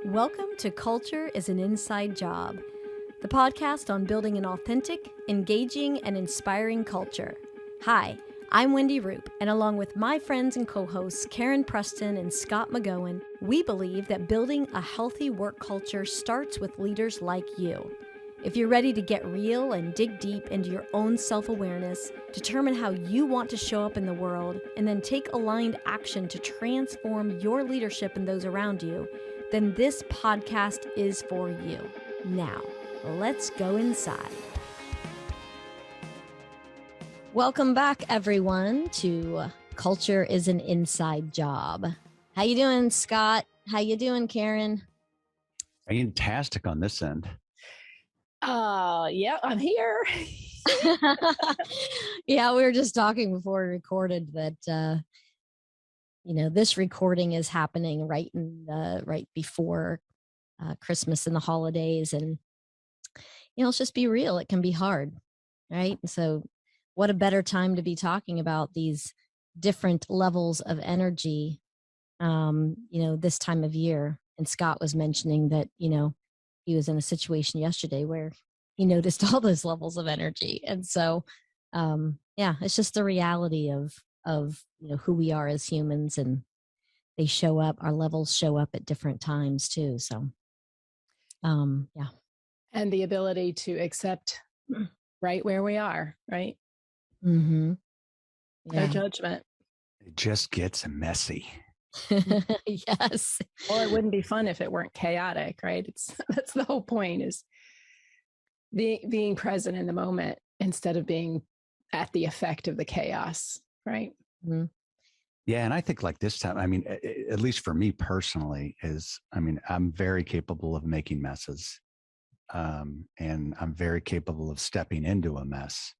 Welcome to Culture is an Inside Job, the podcast on building an authentic, engaging, and inspiring culture. Hi, I'm Wendy Roop, and along with my friends and co-hosts Karen Preston and Scott McGowan, we believe that building a healthy work culture starts with leaders like you. If you're ready to get real and dig deep into your own self-awareness, determine how you want to show up in the world, and then take aligned action to transform your leadership and those around you, then this podcast is for you. Now, let's go inside. Welcome back, everyone, to Culture is an Inside Job. How you doing, Scott? How you doing, Karen? Fantastic on this end. Yeah, I'm here. Yeah, we were just talking before we recorded that, this recording is happening right before Christmas and the holidays. And, let's just be real. It can be hard, right? So what a better time to be talking about these different levels of energy, this time of year. And Scott was mentioning that, he was in a situation yesterday where he noticed all those levels of energy. And so, it's just the reality of who we are as humans, and they show up, our levels show up at different times too. So, yeah. And the ability to accept right where we are, right? Mm-hmm. Yeah. No judgment. It just gets messy. Yes. Or it wouldn't be fun if it weren't chaotic, right? That's the whole point, is being present in the moment instead of being at the effect of the chaos, right? Mm-hmm. Yeah. And I think like this time, at least for me personally, I'm very capable of making messes. And I'm very capable of stepping into a mess.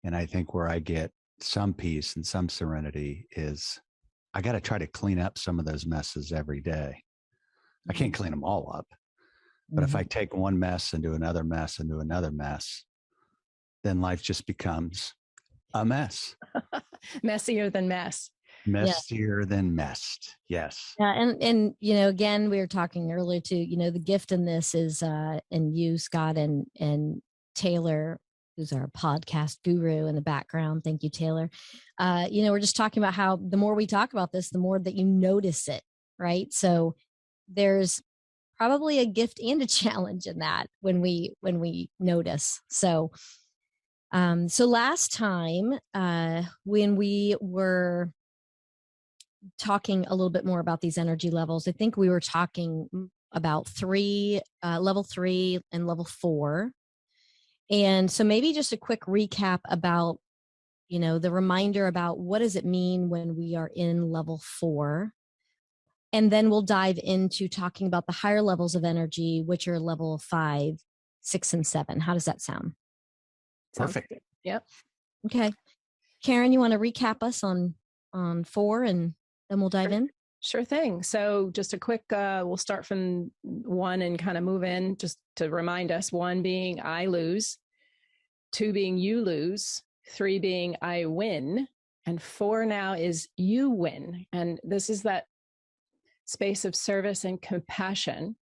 And I think where I get some peace and some serenity is I got to try to clean up some of those messes every day. I can't clean them all up, but if I take one mess and do another mess and do another mess, then life just becomes a mess. Messier than mess. Messier than messed. Yes. Yeah. And, again, we were talking earlier too, the gift in this is, and you, Scott, and Taylor, who's our podcast guru in the background. Thank you, Taylor. We're just talking about how the more we talk about this, the more that you notice it, right? So there's probably a gift and a challenge in that when we notice. So, last time, when we were talking a little bit more about these energy levels, I think we were talking about level 3 and level 4. And so maybe just a quick recap about, the reminder about what does it mean when we are in level 4. And then we'll dive into talking about the higher levels of energy, which are level 5, 6, and 7. How does that sound? Perfect. Yep. Okay. Karen, you want to recap us on 4, and then we'll dive in? Sure thing. So just a quick, we'll start from 1 and kind of move in, just to remind us. 1 being I lose, 2 being you lose, 3 being I win, and 4 now is you win. And this is that space of service and compassion.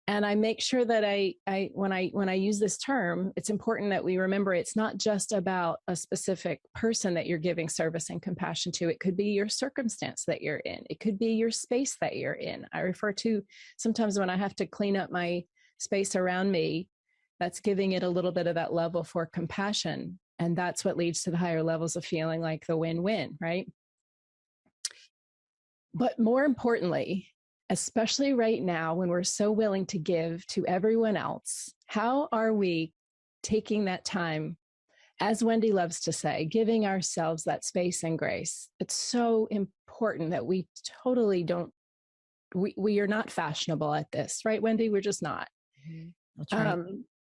And I make sure that when I use this term, it's important that we remember it's not just about a specific person that you're giving service and compassion to. It could be your circumstance that you're in. It could be your space that you're in. I refer to sometimes when I have to clean up my space around me, that's giving it a little bit of that level for compassion. And that's what leads to the higher levels of feeling like the win-win, right? But more importantly, especially right now when we're so willing to give to everyone else, how are we taking that time, as Wendy loves to say, giving ourselves that space and grace? It's so important that we totally we are not fashionable at this, right, Wendy? We're just not. That's right.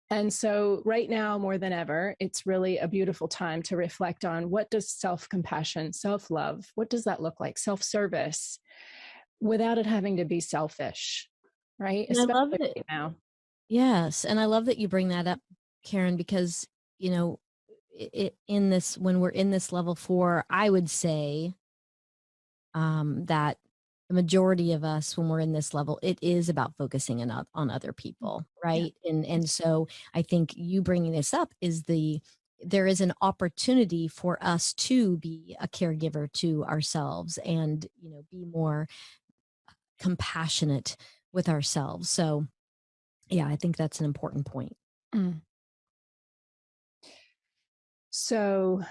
And so right now, more than ever, it's really a beautiful time to reflect on, what does self-compassion, self-love, what does that look like? Self-service, without it having to be selfish, right? And I love it right now. Yes. And I love that you bring that up, Karen, because, when we're in this level 4, I would say that the majority of us, when we're in this level, it is about focusing on other people, right? And so I think you bringing this up is there is an opportunity for us to be a caregiver to ourselves and, be more compassionate with ourselves. So yeah, I think that's an important point. Mm. So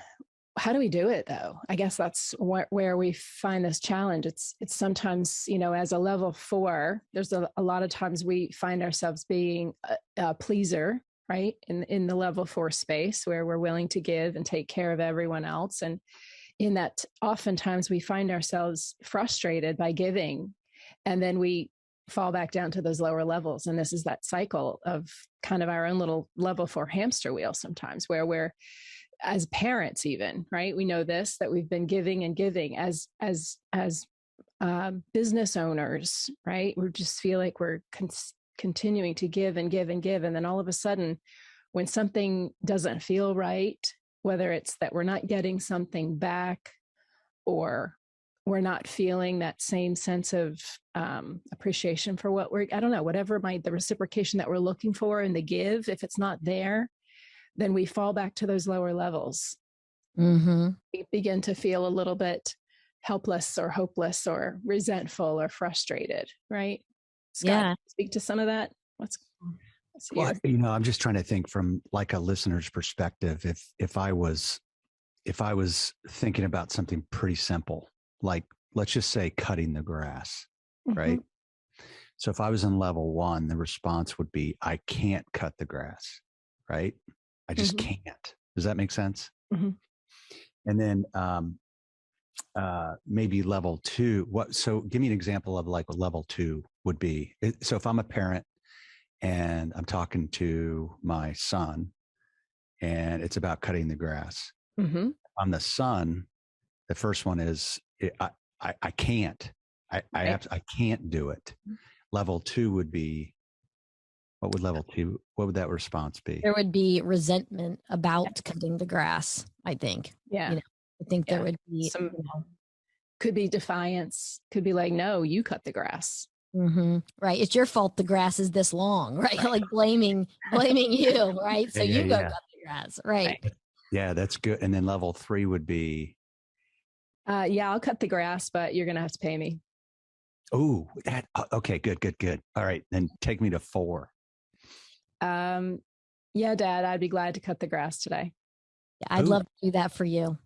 how do we do it though? I guess that's where we find this challenge. It's sometimes, as a level 4, there's a lot of times we find ourselves being a pleaser, right? In the level 4 space where we're willing to give and take care of everyone else. And in that, oftentimes we find ourselves frustrated by giving, and then we fall back down to those lower levels. And this is that cycle of kind of our own little level 4 hamster wheel sometimes, where we're, as parents even, right? We know this, that we've been giving and giving as business owners, right? We just feel like we're continuing to give and give and give. And then all of a sudden, when something doesn't feel right, whether it's that we're not getting something back or we're not feeling that same sense of appreciation for what I don't know, whatever the reciprocation that we're looking for in the give, if it's not there, then we fall back to those lower levels. Mm-hmm. We begin to feel a little bit helpless or hopeless or resentful or frustrated, right? Scott, speak to some of that. Well, I'm just trying to think from like a listener's perspective. If I was thinking about something pretty simple, like let's just say cutting the grass, right? So if I was in level 1, the response would be, I can't cut the grass, right? I just can't. Does that make sense? And then maybe level 2. So give me an example of like what level 2 would be. So if I'm a parent and I'm talking to my son and it's about cutting the grass. On the son, the first one is I can't. I can't do it. Level 2 would be, what would that response be? There would be resentment about cutting the grass, I think. Yeah. I think there would be some, could be defiance, could be like, no, you cut the grass. Right. It's your fault the grass is this long, right? Like blaming you, right? So you go cut the grass, right? Yeah, that's good. And then level 3 would be, I'll cut the grass, but you're going to have to pay me. Oh, okay, good. All right, then take me to 4. Yeah, Dad, I'd be glad to cut the grass today. Yeah, I'd love to do that for you.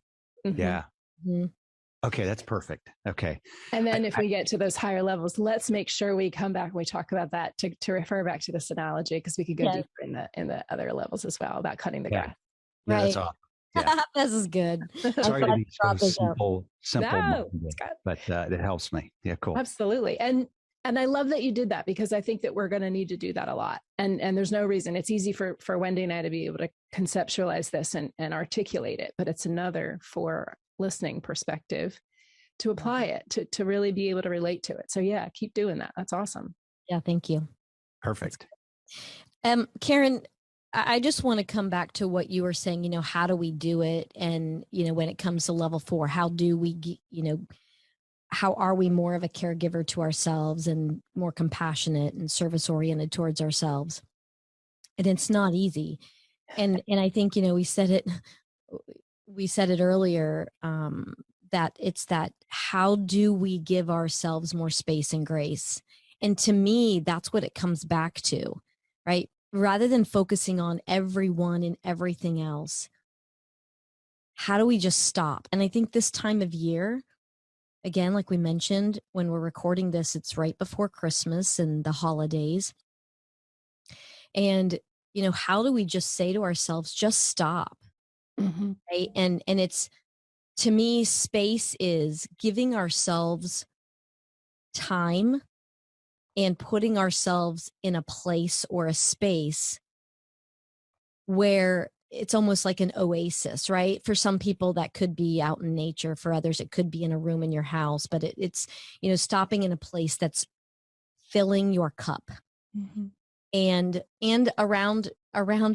Yeah. Okay, that's perfect. Okay. And then if we get to those higher levels, let's make sure we come back and we talk about that to refer back to this analogy, because we could go deeper in the other levels as well about cutting the grass. Yeah, that's awesome. Yeah. This is good. Sorry to be so simple, no, but it helps me. Yeah, cool. Absolutely. And I love that you did that, because I think that we're going to need to do that a lot. And there's no reason. It's easy for Wendy and I to be able to conceptualize this and articulate it, but it's another for listening perspective to apply it, to really be able to relate to it. So yeah, keep doing that. That's awesome. Yeah, thank you. Perfect. Karen, I just want to come back to what you were saying, how do we do it? And, when it comes to level 4, how do we, how are we more of a caregiver to ourselves and more compassionate and service oriented towards ourselves? And it's not easy. And I think, we said it earlier, that it's that, how do we give ourselves more space and grace? And to me, that's what it comes back to, right? Rather than focusing on everyone and everything else, how do we just stop? And I think this time of year, again, like we mentioned, when we're recording this, it's right before Christmas and the holidays. And, how do we just say to ourselves, just stop? Right. And it's, to me, space is giving ourselves time and putting ourselves in a place or a space where it's almost like an oasis, right? For some people that could be out in nature. For others, it could be in a room in your house, but it's, stopping in a place that's filling your cup and around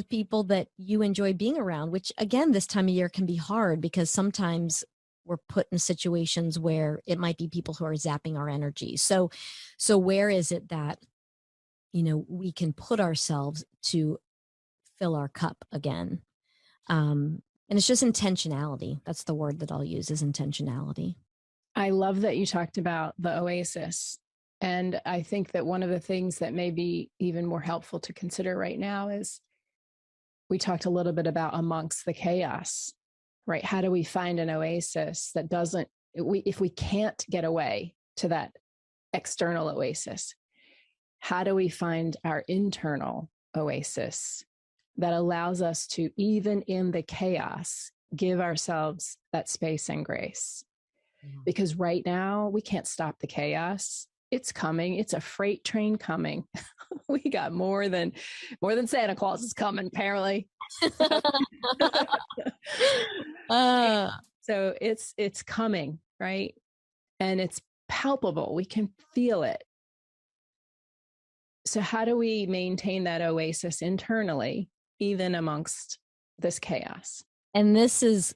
people that you enjoy being around, which again, this time of year can be hard because sometimes we're put in situations where it might be people who are zapping our energy. So where is it that, we can put ourselves to fill our cup again? And it's just intentionality. That's the word that I'll use, is intentionality. I love that you talked about the oasis. And I think that one of the things that may be even more helpful to consider right now is, we talked a little bit about amongst the chaos, right? How do we find an oasis that doesn't, if we can't get away to that external oasis, how do we find our internal oasis that allows us to, even in the chaos, give ourselves that space and grace? Because right now we can't stop the chaos. It's coming. It's a freight train coming. We got more than Santa Claus is coming, apparently. So it's coming, right? And it's palpable. We can feel it. So how do we maintain that oasis internally, even amongst this chaos? And this is,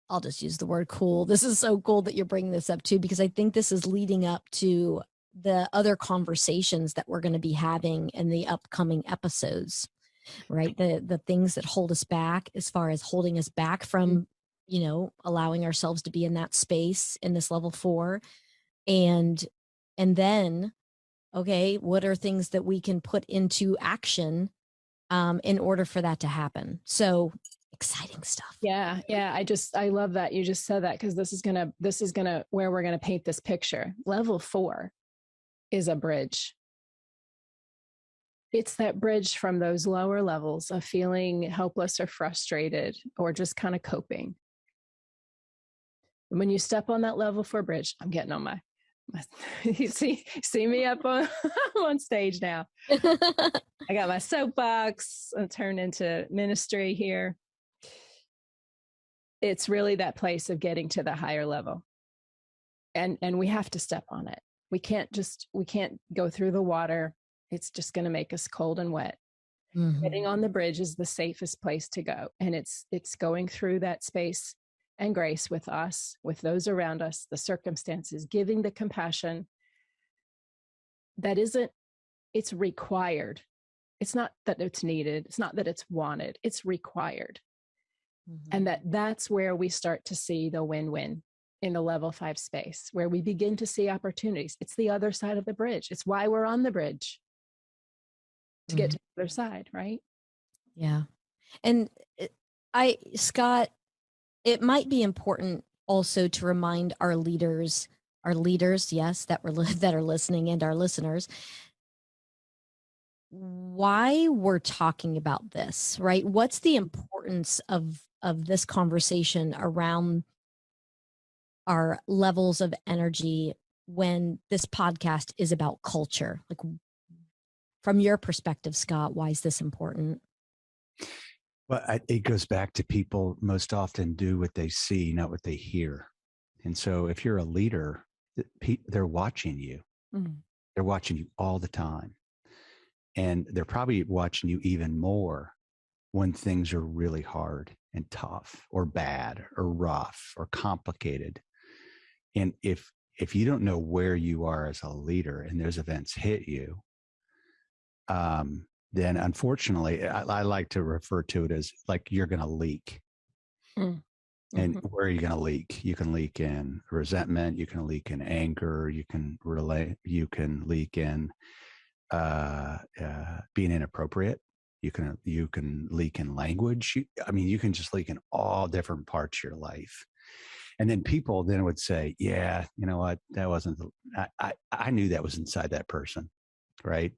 I'll just use the word cool. This is so cool that you're bringing this up too, because I think this is leading up to the other conversations that we're going to be having in the upcoming episodes, right? The things that hold us back, as far as holding us back from, allowing ourselves to be in that space in this level 4. And then, okay, what are things that we can put into action in order for that to happen? So exciting stuff. Yeah. I love that you just said that, because this is gonna where we're gonna paint this picture. Level 4 is a bridge. It's that bridge from those lower levels of feeling helpless or frustrated or just kind of coping. When you step on that level 4 bridge, I'm getting on my you see me up on on stage now. I got my soapbox turned into ministry here. It's really that place of getting to the higher level. And we have to step on it. We can't go through the water. It's just going to make us cold and wet. Mm-hmm. Getting on the bridge is the safest place to go. And it's going through that space and grace with us, with those around us, the circumstances, giving the compassion that it's required. It's not that it's needed. It's not that it's wanted. It's required. Mm-hmm. And that's where we start to see the win-win in the level 5 space, where we begin to see opportunities. It's the other side of the bridge. It's why we're on the bridge, to get to the other side, right? Yeah. And Scott, it might be important also to remind our leaders, yes, that are listening, and our listeners, why we're talking about this, right? What's the importance of this conversation around our levels of energy when this podcast is about culture? Like, from your perspective, Scott, why is this important? Well, it goes back to people most often do what they see, not what they hear. And so if you're a leader, they're watching you. Mm-hmm. They're watching you all the time. And they're probably watching you even more when things are really hard and tough or bad or rough or complicated. And if you don't know where you are as a leader and those events hit you, then unfortunately, I like to refer to it as like you're going to leak. Mm-hmm. And where are you going to leak? You can leak in resentment. You can leak in anger. You can leak in being inappropriate. You can leak in language. You can just leak in all different parts of your life. And then people then would say, yeah, you know what? That wasn't, I knew that was inside that person. Right.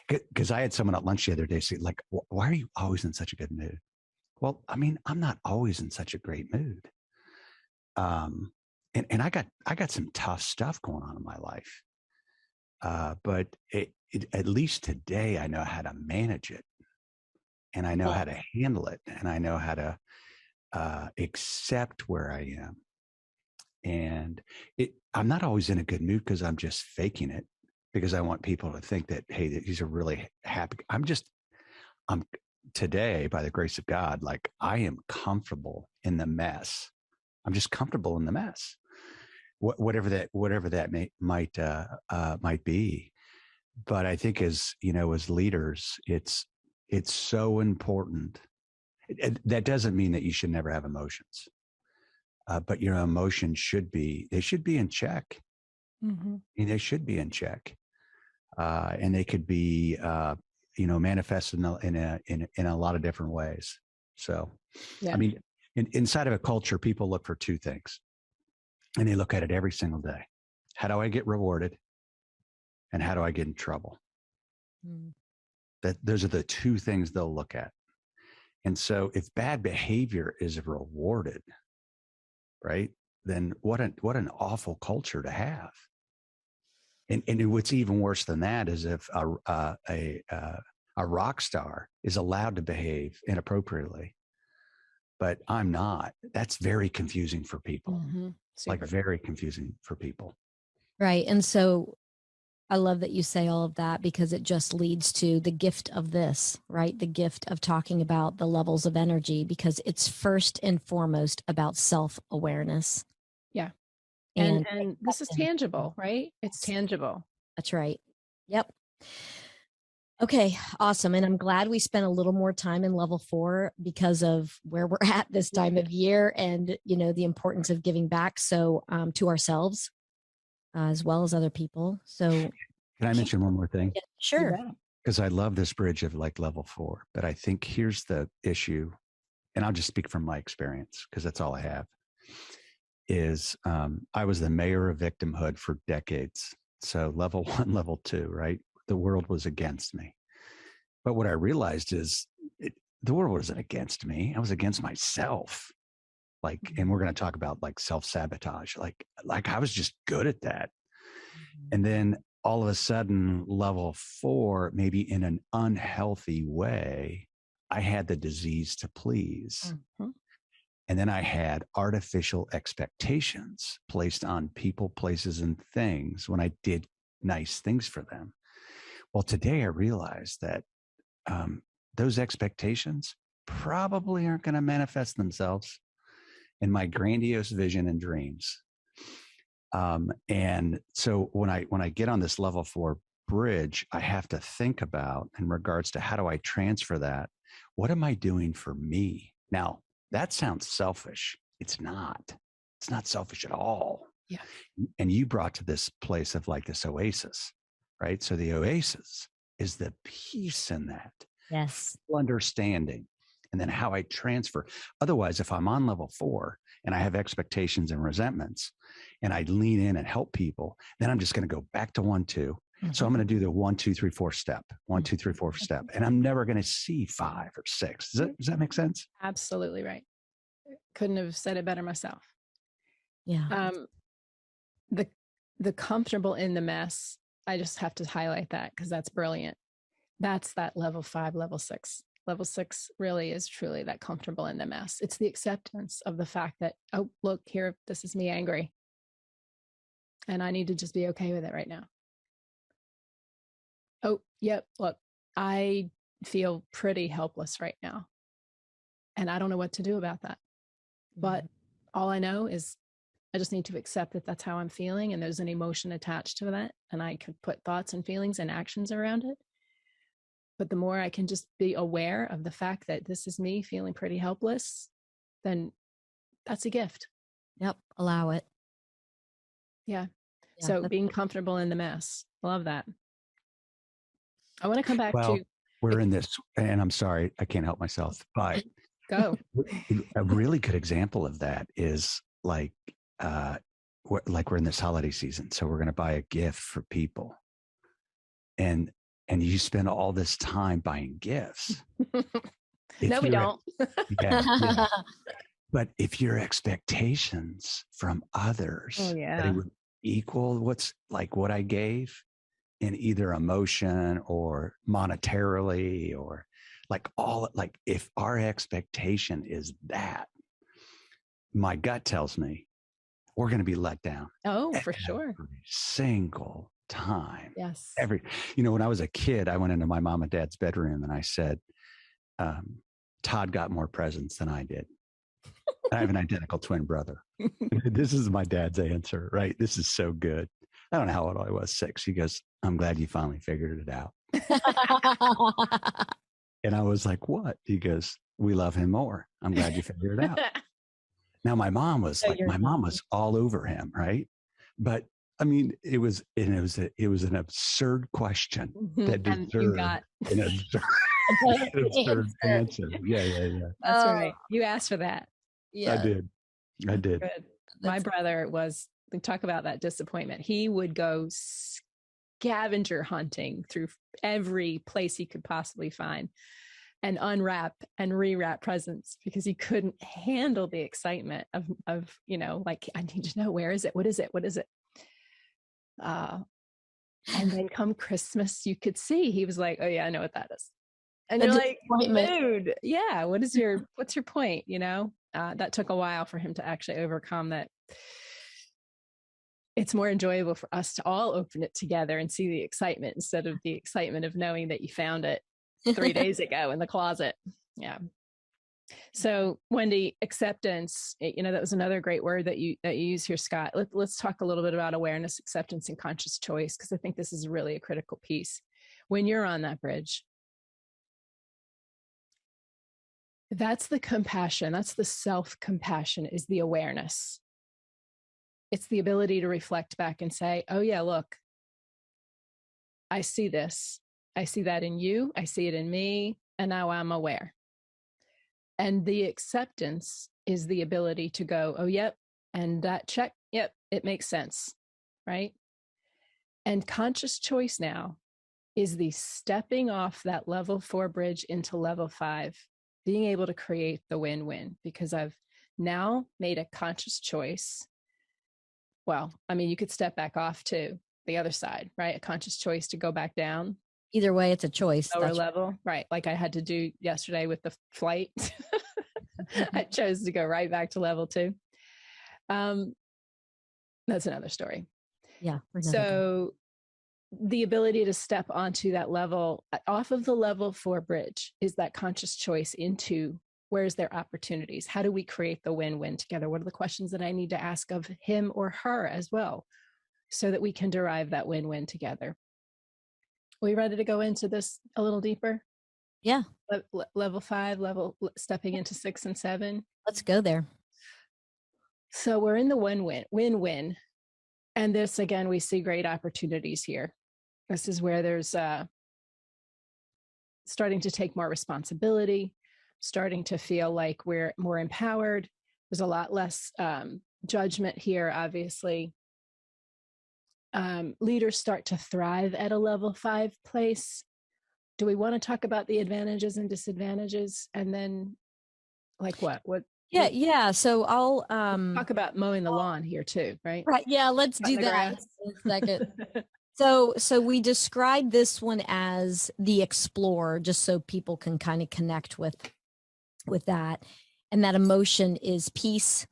Because I had someone at lunch the other day say, like, why are you always in such a good mood? Well, I'm not always in such a great mood. And I got some tough stuff going on in my life. But at least today, I know how to manage it, and I know how to handle it, and I know how to accept where I am. And I'm not always in a good mood because I'm just faking it, because I want people to think that, hey, these are really happy. I'm today, by the grace of God, like I am comfortable in the mess I'm just comfortable in the mess, whatever that might be. But I think as leaders, it's so important. That doesn't mean that you should never have emotions, but your emotions should be in check. Mm-hmm. They should be in check, and they could be manifested in a lot of different ways. So, Yeah. I mean, inside of a culture, people look for two things, and they look at it every single day. How do I get rewarded? And how do I get in trouble? Those are the two things they'll look at. And so if bad behavior is rewarded, right, then what an awful culture to have. And what's even worse than that is if a rock star is allowed to behave inappropriately, but I'm not. That's very confusing for people. Mm-hmm. Like very confusing for people. Right. And so I love that you say all of that, because it just leads to the gift of this, right? The gift of talking about the levels of energy, because it's first and foremost about self-awareness. Yeah. And this is tangible, right? It's tangible. That's right. Yep. Okay, awesome. And I'm glad we spent a little more time in level 4 because of where we're at this time of year, and, the importance of giving back. So to ourselves as well as other people. So can I mention one more thing? Yeah, sure. Because I love this bridge of like level 4, but I think here's the issue, and I'll just speak from my experience because that's all I have, is I was the mayor of victimhood for decades. So level 1, level 2, right? The world was against me. But what I realized is the world wasn't against me. I was against myself. Like, and we're going to talk about like self-sabotage. Like I was just good at that. And then all of a sudden, level 4, maybe in an unhealthy way, I had the disease to please. Mm-hmm. And then I had artificial expectations placed on people, places, and things when I did nice things for them. Well, today I realized that those expectations probably aren't going to manifest themselves in my grandiose vision and dreams. And so when I get on this level 4 bridge, I have to think about, in regards to how do I transfer that? What am I doing for me? Now, that sounds selfish. It's not. It's not selfish at all. Yeah. And you brought to this place of like this oasis, right? So the oasis is the peace in that. Yes. Understanding. And then how I transfer. Otherwise, if I'm on level 4 and I have expectations and resentments and I lean in and help people, then I'm just going to go back to 1, 2. Mm-hmm. So I'm going to do the 1, 2, 3, 4 step, 1, 2, 3, 4 step. And I'm never going to see 5 or 6. Does that make sense? Absolutely right. Couldn't have said it better myself. Yeah. The comfortable in the mess, I just have to highlight that because that's brilliant. That's that level 5, level 6. Level 6 really is truly that comfortable in the mess. It's the acceptance of the fact that, oh, look here, this is me angry. And I need to just be okay with it right now. Oh, yep, look, I feel pretty helpless right now. And I don't know what to do about that. But all I know is I just need to accept that that's how I'm feeling. And there's an emotion attached to that. And I could put thoughts and feelings and actions around it. But the more I can just be aware of the fact that this is me feeling pretty helpless, then that's a gift. Yep. Allow it. Yeah. So being comfortable in the mess. Love that. I want to come back to. We're in this, and I'm sorry, I can't help myself, but go. A really good example of that is like we're in this holiday season. So we're going to buy a gift for people. And you spend all this time buying gifts. No, we don't. Yeah. But if your expectations from others that it would equal what I gave in either emotion or monetarily or if our expectation is that, my gut tells me we're going to be let down. Oh, for sure. Every single time. Yes. When I was a kid, I went into my mom and dad's bedroom and I said, Todd got more presents than I did. I have an identical twin brother. This is my dad's answer, right? This is so good. I don't know how old I was, 6. He goes, I'm glad you finally figured it out. And I was like, what? He goes, we love him more. I'm glad you figured it out. Now, my mom was all over him, right? But I mean, it was an absurd question that deserved an absurd answer. Yeah. That's right. You asked for that. Yeah, I did. Good. My brother we talk about that disappointment. He would go scavenger hunting through every place he could possibly find and unwrap and rewrap presents because he couldn't handle the excitement of like, I need to know, where is it? What is it? And then come Christmas, you could see he was like, oh yeah, I know what that is. And you're like, dude, yeah, what's your point? That took a while for him to actually overcome that. It's more enjoyable for us to all open it together and see the excitement instead of the excitement of knowing that you found it 3 days ago in the closet. Yeah. So Wendy, acceptance, that was another great word that you use here, Scott. Let's talk a little bit about awareness, acceptance, and conscious choice, because I think this is really a critical piece. When you're on that bridge, that's the compassion, that's the self-compassion, is the awareness. It's the ability to reflect back and say, oh yeah, look, I see this. I see that in you. I see it in me. And now I'm aware. And the acceptance is the ability to go, oh, yep. And that check, yep, it makes sense. Right. And conscious choice now is the stepping off that level 4 bridge into level 5, being able to create the win-win, because I've now made a conscious choice. Well, I mean, you could step back off to the other side, right? A conscious choice to go back down. Either way, it's a choice. Lower level, right? Like I had to do yesterday with the flight. I chose to go right back to level 2. That's another story. Yeah. So the ability to step onto that level, off of the level 4 bridge, is that conscious choice into where's their opportunities? How do we create the win-win together? What are the questions that I need to ask of him or her as well, so that we can derive that win-win together? Are we ready to go into this a little deeper? Yeah. Level 5, stepping into 6 and 7. Let's go there. So we're in the win-win. And this, again, we see great opportunities here. This is where there's starting to take more responsibility, starting to feel like we're more empowered. There's a lot less judgment here, obviously. Leaders start to thrive at a level 5 place. Do we want to talk about the advantages and disadvantages? And then like what? Yeah. So I'll talk about mowing the lawn here too, right? Right. Yeah, let's do that in a second. So we describe this one as the explorer, just so people can kind of connect with that. And that emotion is peace,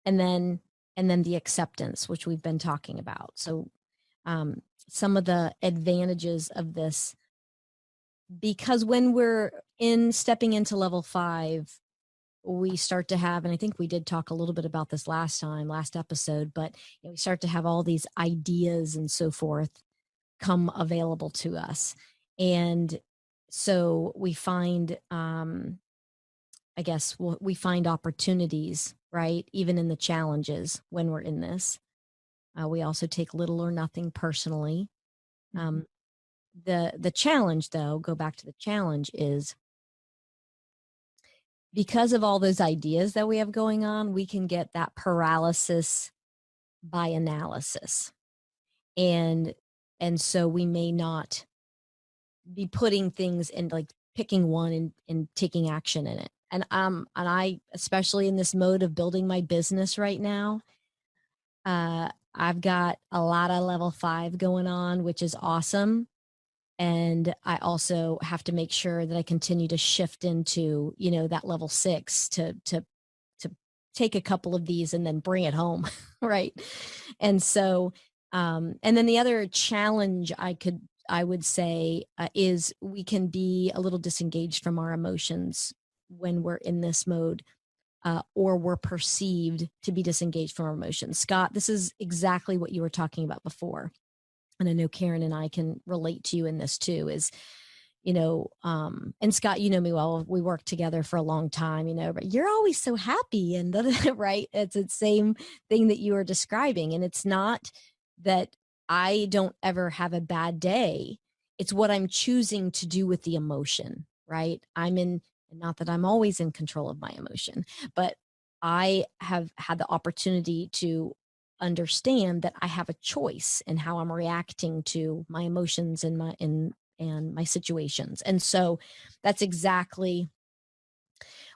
and then the acceptance, which we've been talking about. So some of the advantages of this, because when we're stepping into level 5, we start to have, and I think we did talk a little bit about this last episode, but we start to have all these ideas and so forth come available to us. And so we find, we find opportunities, right? Even in the challenges when we're in this. We also take little or nothing personally. The challenge, though, go back to the challenge, is because of all those ideas that we have going on, we can get that paralysis by analysis. And so we may not be putting things in, like picking one and taking action in it. And I, especially in this mode of building my business right now, I've got a lot of level 5 going on, which is awesome. And I also have to make sure that I continue to shift into, that level 6 to take a couple of these and then bring it home. Right. And so, and then the other challenge I would say is we can be a little disengaged from our emotions when we're in this mode. or we're perceived to be disengaged from our emotions. Scott, this is exactly what you were talking about before. And I know Karen and I can relate to you in this too, is, and Scott, you know me well, we worked together for a long time, but you're always so happy and right. It's the same thing that you were describing. And it's not that I don't ever have a bad day. It's what I'm choosing to do with the emotion, right? Not that I'm always in control of my emotion, but I have had the opportunity to understand that I have a choice in how I'm reacting to my emotions and my situations. And so that's exactly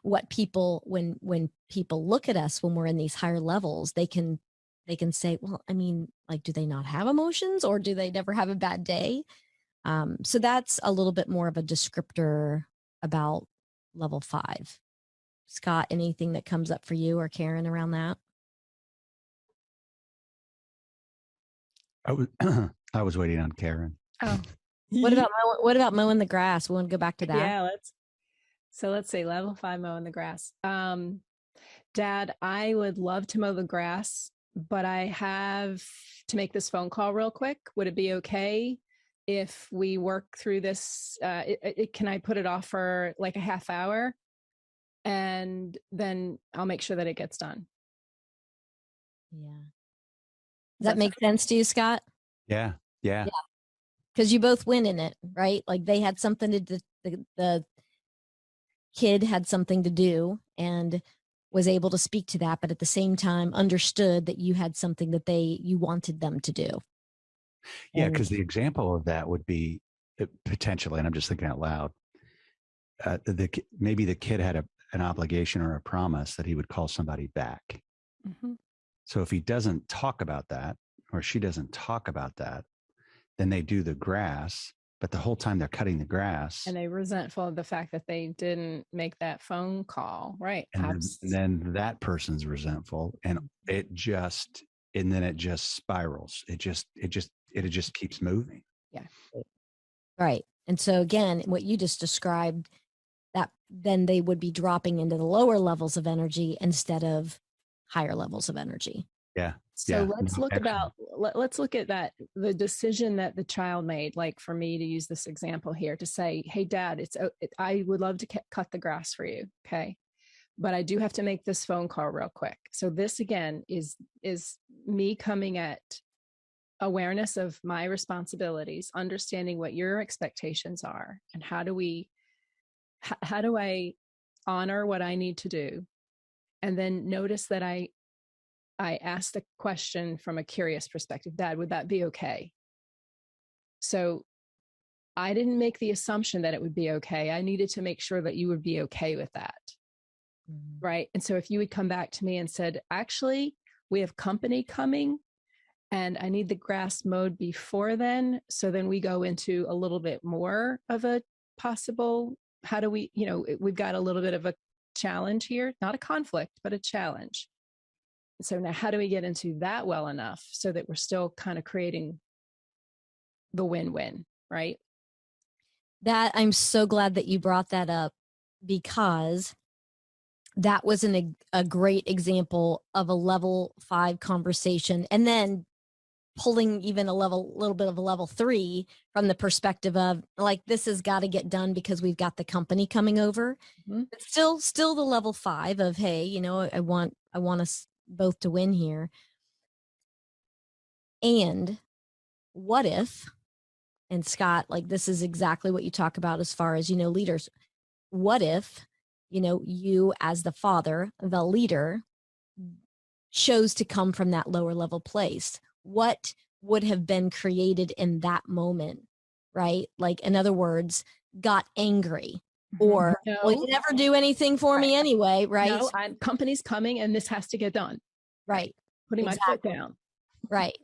what people, when people look at us, when we're in these higher levels, they can say, well, I mean, like, do they not have emotions, or do they never have a bad day? So that's a little bit more of a descriptor about level 5. Scott, anything that comes up for you or Karen around that? I was waiting on Karen. Oh, what about mowing the grass? We want to go back to that. Yeah, let's say level 5, mowing the grass. Dad, I would love to mow the grass, but I have to make this phone call real quick. Would it be okay if we work through this? Can I put it off for like a half hour? And then I'll make sure that it gets done. Yeah. Does that make sense to you, Scott? Yeah. Because you both win in it, right? Like they had something to do, the kid had something to do and was able to speak to that, but at the same time understood that you had something that you wanted them to do. Yeah, because the example of that would be potentially, and I'm just thinking out loud, maybe the kid had an obligation or a promise that he would call somebody back. Mm-hmm. So if he doesn't talk about that, or she doesn't talk about that, then they do the grass, but the whole time they're cutting the grass. And they're resentful of the fact that they didn't make that phone call. Right. And then that person's resentful, and it just spirals. It just keeps moving. Yeah. Right. And so again, what you just described, that then they would be dropping into the lower levels of energy instead of higher levels of energy. Yeah. So let's look at that, the decision that the child made, like for me to use this example here to say, hey, Dad, I would love to cut the grass for you. Okay. But I do have to make this phone call real quick. So this again is me coming at awareness of my responsibilities, understanding what your expectations are, and how do I honor what I need to do? And then notice that I asked the question from a curious perspective. Dad, would that be okay? So I didn't make the assumption that it would be okay. I needed to make sure that you would be okay with that. Mm-hmm. Right. And so if you would come back to me and said, actually, we have company coming and I need the grass mowed before then. So then we go into a little bit more of a possible, how do we, we've got a little bit of a challenge here, not a conflict, but a challenge. So now how do we get into that well enough so that we're still kind of creating the win-win, right? That I'm so glad that you brought that up, because that was a great example of a level 5 conversation, and then pulling even a little bit of a level 3 from the perspective of like, this has got to get done because we've got the company coming over. Mm-hmm. But still the level 5 of, hey, I want us both to win here. And what if, and Scott, like this is exactly what you talk about as far as, leaders. What if, you as the father, the leader, chose to come from that lower level place? What would have been created in that moment, right? Like, in other words, got angry, or well, you never do anything for me anyway, right? No, company's coming and this has to get done. Right. Putting my foot down. Right.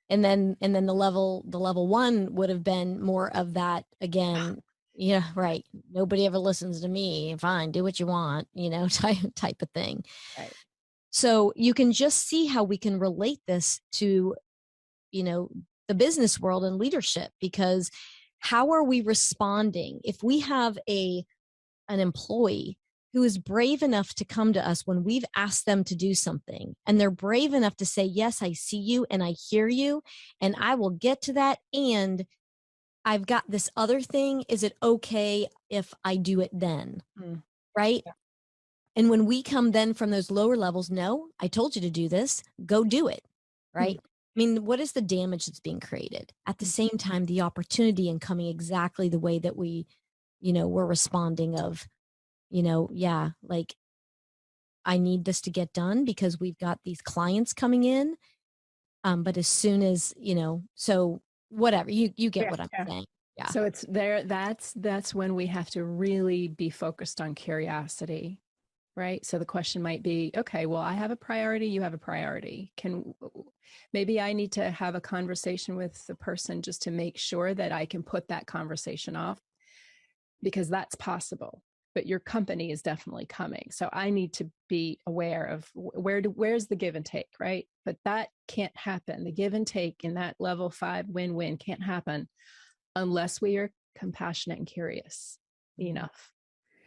And then the level 1 would have been more of that again. Yeah, right. Nobody ever listens to me. Fine, do what you want, type of thing. Right. So you can just see how we can relate this to, the business world and leadership, because how are we responding if we have an employee who is brave enough to come to us when we've asked them to do something. And they're brave enough to say, yes, I see you and I hear you and I will get to that. And I've got this other thing. Is it okay if I do it then? Right? Yeah. And when we come then from those lower levels, no, I told you to do this, go do it. Right? I mean, what is the damage that's being created? At the same time, the opportunity in coming exactly the way that we, we're responding of, yeah, like I need this to get done because we've got these clients coming in. But as soon as, so whatever, you get what I'm saying. Yeah. So it's there. That's when we have to really be focused on curiosity, right? So the question might be, okay, well, I have a priority. You have a priority. Maybe I need to have a conversation with the person just to make sure that I can put that conversation off, because that's possible. But your company is definitely coming. So I need to be aware of where's the give and take, right? But that can't happen. The give and take in that level 5 win-win can't happen unless we are compassionate and curious enough.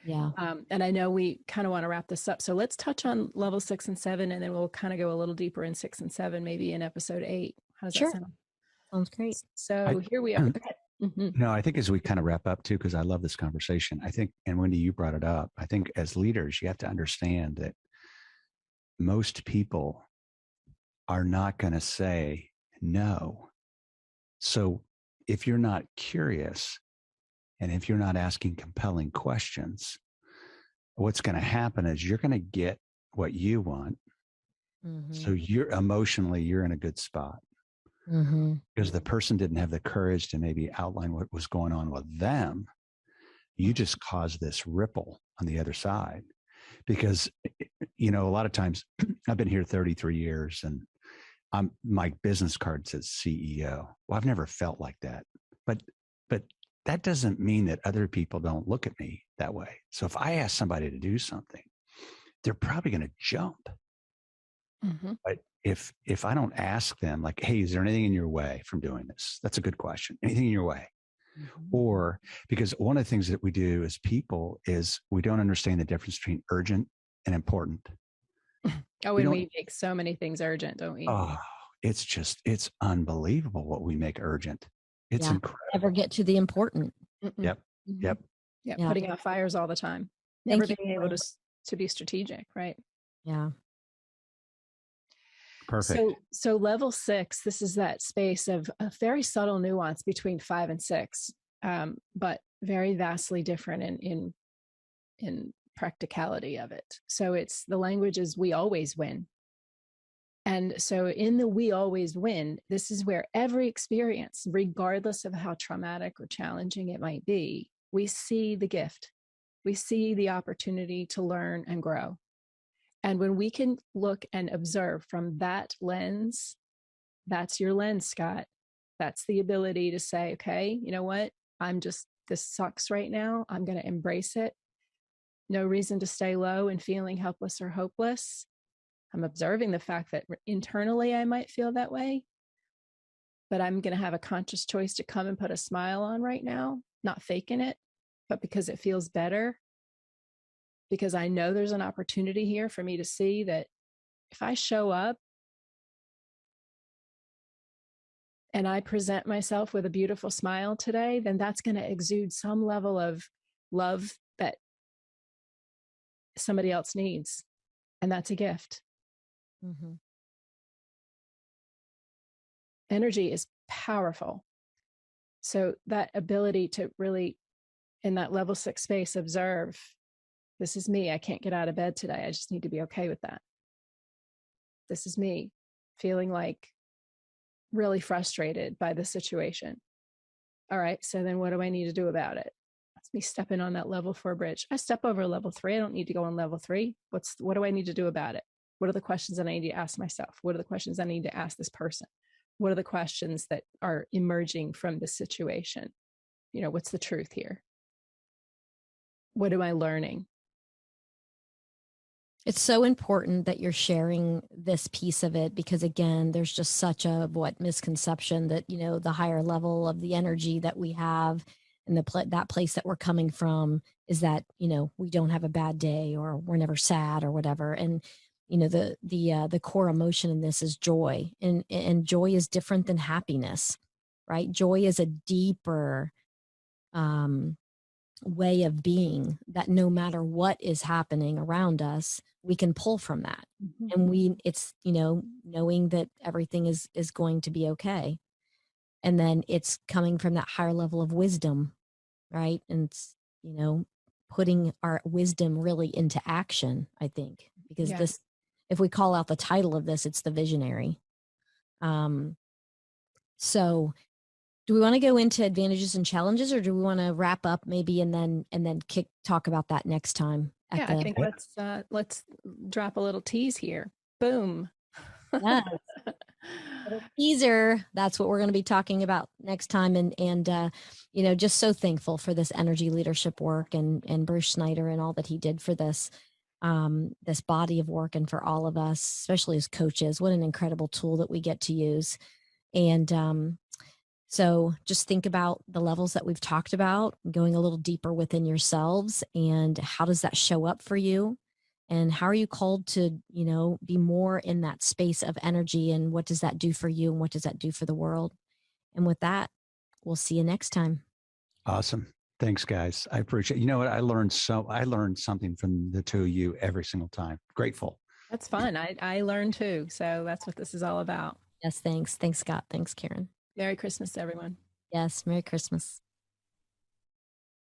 Yeah. And I know we kind of want to wrap this up. So let's touch on level 6 and 7, and then we'll kind of go a little deeper in 6 and 7, maybe in episode 8. How does that sound? Sounds great. So here we are. No, I think as we kind of wrap up too, because I love this conversation, I think, and Wendy, you brought it up, I think as leaders, you have to understand that most people are not going to say no. So if you're not curious and if you're not asking compelling questions, what's going to happen is you're going to get what you want. So you're in a good spot. Because the person didn't have the courage to maybe outline what was going on with them. You just caused this ripple on the other side. Because, a lot of times I've been here 33 years and my business card says CEO. Well, I've never felt like that. But that doesn't mean that other people don't look at me that way. So if I ask somebody to do something, they're probably going to jump. But if I don't ask them, like, hey, is there anything in your way from doing this? That's a good question. Anything in your way? Or because one of the things that we do as people is we don't understand the difference between urgent and important. We make so many things urgent, don't we? Oh, it's unbelievable what we make urgent. It's incredible. Never get to the important. Yep. Putting out fires all the time. Never being able to be strategic, right? Yeah. Perfect. So level 6, this is that space of a very subtle nuance between 5 and 6, but very vastly different in practicality of it. So it's the language is we always win. And so in the we always win, this is where every experience, regardless of how traumatic or challenging it might be, we see the gift. We see the opportunity to learn and grow. And when we can look and observe from that lens, that's your lens, Scott. That's the ability to say, okay, you know what? This sucks right now. I'm going to embrace it. No reason to stay low and feeling helpless or hopeless. I'm observing the fact that internally I might feel that way, but I'm going to have a conscious choice to come and put a smile on right now, not faking it, but because it feels better. Because I know there's an opportunity here for me to see that if I show up and I present myself with a beautiful smile today, then that's going to exude some level of love that somebody else needs. And that's a gift. Energy is powerful. So that ability to really, in that level 6 space, observe, this is me. I can't get out of bed today. I just need to be okay with that. This is me feeling like really frustrated by the situation. All right. So then what do I need to do about it? That's me stepping on that level 4 bridge. I step over level 3. I don't need to go on level 3. What do I need to do about it? What are the questions that I need to ask myself? What are the questions I need to ask this person? What are the questions that are emerging from this situation? What's the truth here? What am I learning? It's so important that you're sharing this piece of it because, again, there's just such a misconception that, the higher level of the energy that we have and that place that we're coming from is that, we don't have a bad day, or we're never sad or whatever. And the core emotion in this is joy, and joy is different than happiness, right? Joy is a deeper way of being, that no matter what is happening around us, we can pull from that. And it's knowing that everything is going to be okay. And then it's coming from that higher level of wisdom, right? And it's putting our wisdom really into action, I think, because this, if we call out the title of this, it's the visionary. So do we want to go into advantages and challenges, or do we want to wrap up maybe and then talk about that next time? I think let's drop a little tease here. Boom. Yes. Little teaser. That's what we're going to be talking about next time. And just so thankful for this energy leadership work and Bruce Schneider and all that he did for this body of work, and for all of us, especially as coaches. What an incredible tool that we get to use. And so just think about the levels that we've talked about, going a little deeper within yourselves, and how does that show up for you? And how are you called to, be more in that space of energy, and what does that do for you, and what does that do for the world? And with that, we'll see you next time. Awesome. Thanks, guys. I appreciate it. You know what? I learned something from the two of you every single time. Grateful. That's fun. I learned too. So that's what this is all about. Yes. Thanks. Thanks, Scott. Thanks, Karen. Merry Christmas, everyone. Yes. Merry Christmas.